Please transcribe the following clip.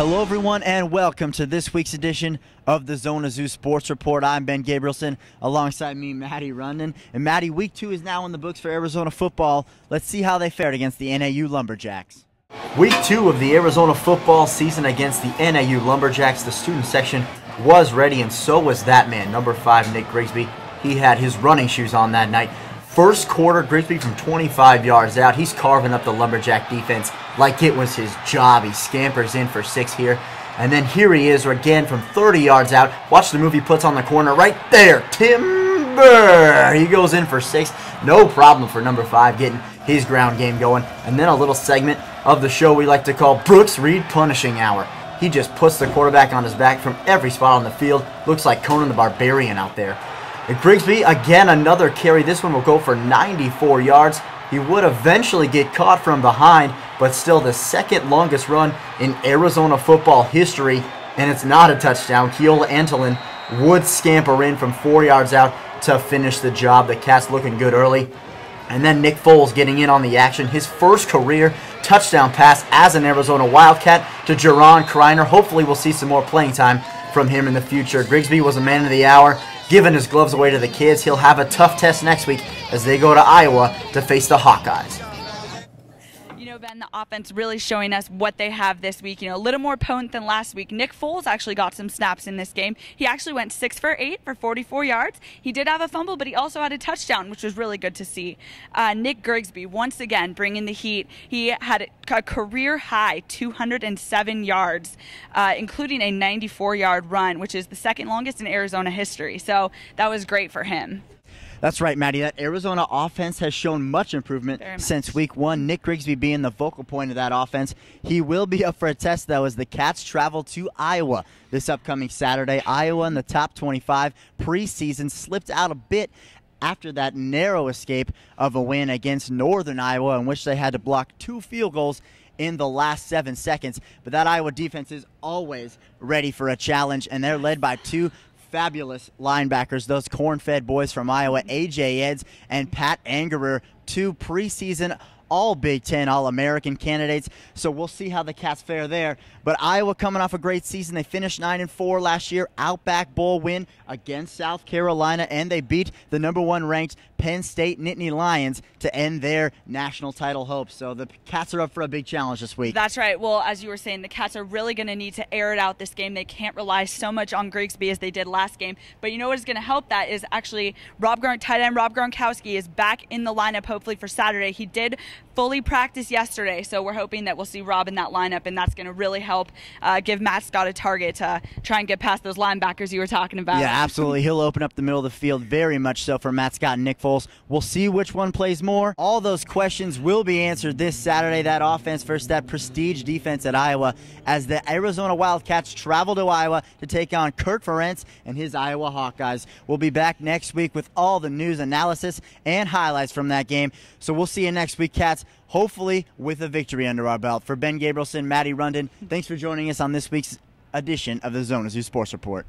Hello everyone and welcome to this week's edition of the ZonaZoo Sports Report. I'm Ben Gabrielson, alongside me Maddy Rundin. And Maddy, week 2 is now in the books for Arizona football. Let's see how they fared against the NAU Lumberjacks. Week 2 of the Arizona football season against the NAU Lumberjacks. The student section was ready, and so was that man, number 5, Nick Grigsby. He had his running shoes on that night. First quarter, Grigsby from 25 yards out. He's carving up the Lumberjack defense like it was his job. He scampers in for 6 here. And then here he is again from 30 yards out. Watch the move he puts on the corner right there. Timber! He goes in for 6. No problem for number 5 getting his ground game going. And then a little segment of the show we like to call Brooks Reed Punishing Hour. He just puts the quarterback on his back from every spot on the field. Looks like Conan the Barbarian out there. And Grigsby, again, another carry. This one will go for 94 yards. He would eventually get caught from behind, but still the second longest run in Arizona football history, and it's not a touchdown. Keola Antolin would scamper in from 4 yards out to finish the job. The Cats looking good early. And then Nick Foles getting in on the action. His first career touchdown pass as an Arizona Wildcat to Jaron Kreiner. Hopefully we'll see some more playing time from him in the future. Grigsby was a man of the hour, giving his gloves away to the kids. He'll have a tough test next week as they go to Iowa to face the Hawkeyes. You know, Ben, the offense really showing us what they have this week. You know, a little more potent than last week. Nick Foles actually got some snaps in this game. He actually went 6 for 8 for 44 yards. He did have a fumble, but he also had a touchdown, which was really good to see. Nick Grigsby, once again, bringing the heat. He had a career-high 207 yards, including a 94-yard run, which is the second longest in Arizona history. So that was great for him. That's right, Maddy. That Arizona offense has shown much improvement since week 1. Nick Grigsby being the focal point of that offense. He will be up for a test, though, as the Cats travel to Iowa this upcoming Saturday. Iowa in the top 25 preseason slipped out a bit after that narrow escape of a win against Northern Iowa, in which they had to block 2 field goals in the last 7 seconds. But that Iowa defense is always ready for a challenge, and they're led by 2 fabulous linebackers, those corn-fed boys from Iowa, A.J. Eds and Pat Angerer, 2 preseason All-Big Ten All-American candidates. So we'll see how the Cats fare there. But Iowa coming off a great season. They finished 9-4 last year. Outback Bowl win against South Carolina, and they beat the #1 ranked Penn State Nittany Lions to end their national title hopes. So the Cats are up for a big challenge this week. That's right. Well, as you were saying, the Cats are really going to need to air it out this game. They can't rely so much on Grigsby as they did last game. But you know what is going to help that is actually tight end Rob Gronkowski is back in the lineup hopefully for Saturday. He did fully practice yesterday, so we're hoping that we'll see Rob in that lineup, and that's going to really help give Matt Scott a target to try and get past those linebackers you were talking about. Yeah, absolutely. He'll open up the middle of the field very much so for Matt Scott and Nick Foles. We'll see which one plays more. All those questions will be answered this Saturday. That offense versus that prestige defense at Iowa, as the Arizona Wildcats travel to Iowa to take on Kirk Ferentz and his Iowa Hawkeyes. We'll be back next week with all the news, analysis, and highlights from that game. So we'll see you next week, Cats, hopefully with a victory under our belt. For Ben Gabrielson, Maddy Rundin, thanks for joining us on this week's edition of the ZonaZoo Sports Report.